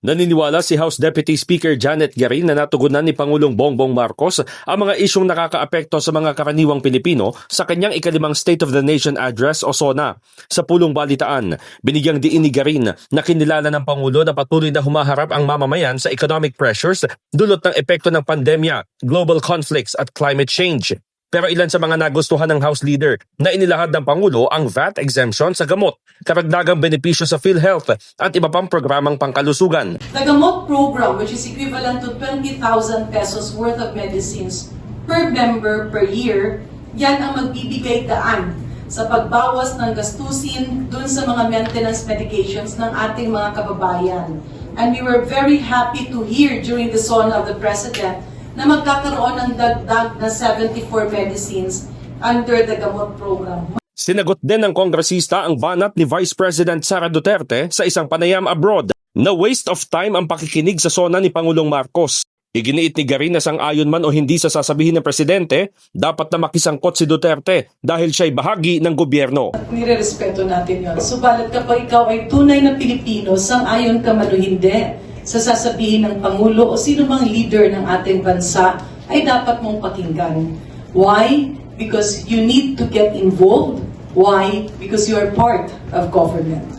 Naniniwala si House Deputy Speaker Janet Garin na natugunan ni Pangulong Bongbong Marcos ang mga isyong nakakaapekto sa mga karaniwang Pilipino sa kanyang ikalimang State of the Nation Address o SONA. Sa pulong balitaan, binigyang diin ni Garin na kinilala ng Pangulo na patuloy na humaharap ang mamamayan sa economic pressures dulot ng epekto ng pandemya, global conflicts at climate change. Pero ilan sa mga nagustuhan ng House Leader na inilahad ng Pangulo ang VAT exemption sa gamot, karagdagang benepisyo sa PhilHealth at iba pang programang pangkalusugan. The gamot program, which is equivalent to 20,000 pesos worth of medicines per member per year, yan ang magbibigay daan sa pagbawas ng gastusin dun sa mga maintenance medications ng ating mga kababayan. And we were very happy to hear during the SONA of the President na magkakaroon ng dagdag na 74 medicines under the gamot program. Sinagot din ng kongresista ang banat ni Vice President Sara Duterte sa isang panayam abroad na waste of time ang pakikinig sa SONA ni Pangulong Marcos. Iginiit ni Garin na sang-ayon man o hindi sa sasabihin ng presidente, dapat na makisangkot si Duterte dahil siya'y bahagi ng gobyerno. Nirerespeto natin yun. Subalit kapag ikaw ay tunay na Pilipino, sang-ayon ka man o hindi sa sasabihin ng Pangulo o sino mang leader ng ating bansa, ay dapat mong pakinggan. Why? Because you need to get involved. Why? Because you are part of government.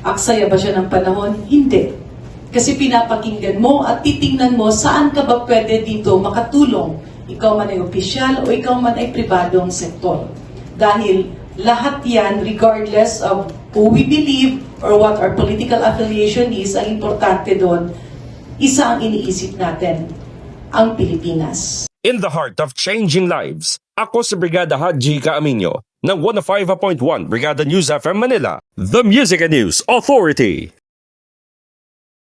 Aksaya ba siya ng panahon? Hindi. Kasi pinapakinggan mo at titingnan mo saan ka ba pwede dito makatulong. Ikaw man ay opisyal o ikaw man ay pribadong sektor. Dahil lahat yan, regardless of who we believe or what our political affiliation is, ang importante doon, isa ang iniisip natin, ang Pilipinas. In the heart of changing lives, ako si Brigada Haji Caaminio ng 105.1 Brigada News FM Manila, The Music and News Authority.